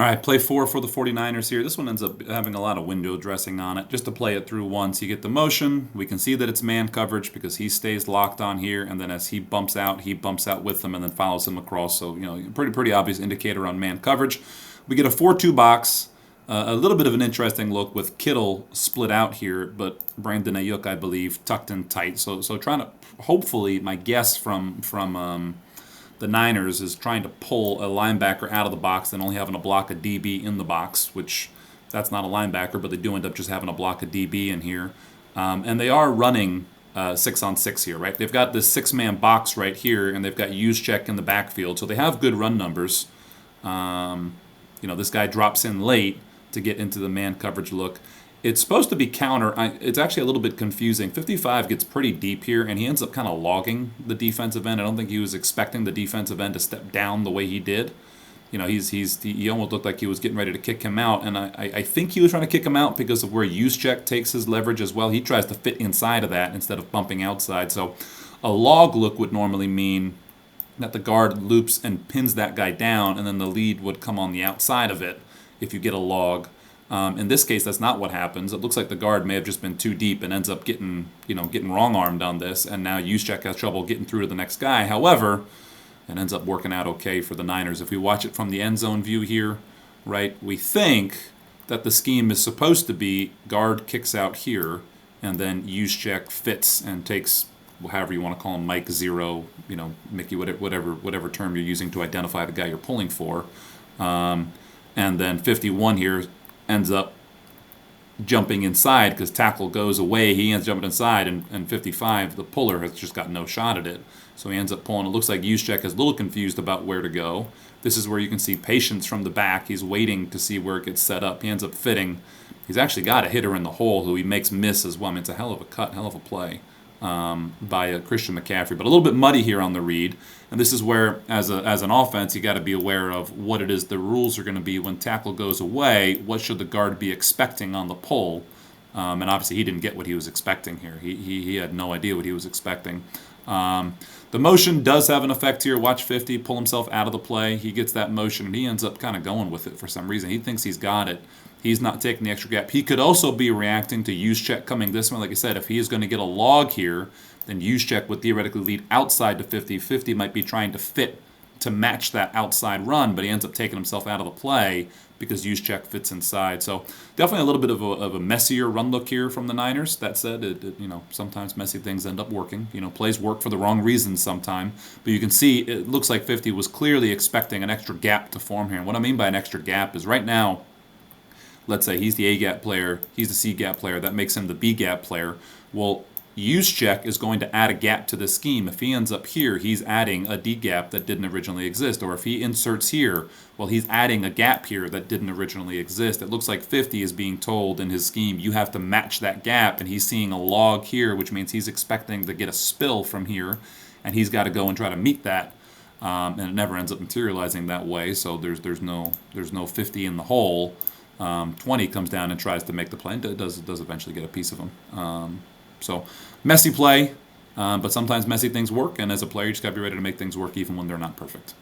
All right, play 4 for the 49ers here. This one ends up having a lot of window dressing on it. Just to play it through once, you get the motion. We can see that it's man coverage because he stays locked on here, and then as he bumps out with him and then follows him across. So, pretty obvious indicator on man coverage. We get a 4-2 box. A little bit of an interesting look with Kittle split out here, but Brandon Ayuk, I believe, tucked in tight. So trying to, hopefully, my guess from the Niners is trying to pull a linebacker out of the box and only having to block a DB in the box, which that's not a linebacker, but they do end up just having to block a DB in here. And they are running 6-on-6 here, right? They've got this 6-man box right here, and they've got Juszczyk in the backfield, so they have good run numbers. This guy drops in late to get into the man coverage look. It's supposed to be counter. It's actually a little bit confusing. 55 gets pretty deep here, and he ends up kind of logging the defensive end. I don't think he was expecting the defensive end to step down the way he did. He almost looked like he was getting ready to kick him out, and I think he was trying to kick him out because of where Juszczyk takes his leverage as well. He tries to fit inside of that instead of bumping outside. So a log look would normally mean that the guard loops and pins that guy down, and then the lead would come on the outside of it if you get a log. In this case, that's not what happens. It looks like the guard may have just been too deep and ends up getting wrong-armed on this, and now Juszczyk has trouble getting through to the next guy. However, it ends up working out okay for the Niners. If we watch it from the end zone view here, right, we think that the scheme is supposed to be guard kicks out here, and then Juszczyk fits and takes, however you want to call him, Mike 0, Mickey, whatever term you're using to identify the guy you're pulling for. And then 51 here ends up jumping inside because tackle goes away. He ends up jumping inside, and 55, the puller, has just got no shot at it. So he ends up pulling. It looks like Juszczyk is a little confused about where to go. This is where you can see patience from the back. He's waiting to see where it gets set up. He ends up fitting. He's actually got a hitter in the hole who he makes miss as well. I mean, it's a hell of a cut, hell of a play by Christian McCaffrey. But a little bit muddy here on the read. And this is where, as an offense, you got to be aware of what it is the rules are going to be when tackle goes away. What should the guard be expecting on the pull? And obviously he didn't get what he was expecting here. He had no idea what he was expecting. The motion does have an effect here. Watch 50 pull himself out of the play. He gets that motion, and he ends up kind of going with it for some reason. He thinks he's got it. He's not taking the extra gap. He could also be reacting to Juszczyk coming this way. Like I said, if he is going to get a log here, then Juszczyk would theoretically lead outside to 50. 50 might be trying to fit to match that outside run, but he ends up taking himself out of the play because Juszczyk fits inside. So definitely a little bit of a messier run look here from the Niners. That said, sometimes messy things end up working. Plays work for the wrong reasons sometime. But you can see it looks like 50 was clearly expecting an extra gap to form here. And what I mean by an extra gap is right now, let's say he's the A-gap player, he's the C-gap player, that makes him the B-gap player. Well, Juszczyk is going to add a gap to the scheme. If he ends up here, he's adding a D-gap that didn't originally exist. Or if he inserts here, well, he's adding a gap here that didn't originally exist. It looks like 50 is being told in his scheme, you have to match that gap, and he's seeing a log here, which means he's expecting to get a spill from here, and he's got to go and try to meet that. And it never ends up materializing that way, so there's no 50 in the hole. 20 comes down and tries to make the play, and does eventually get a piece of him. So messy play, but sometimes messy things work, and as a player, you just got to be ready to make things work even when they're not perfect.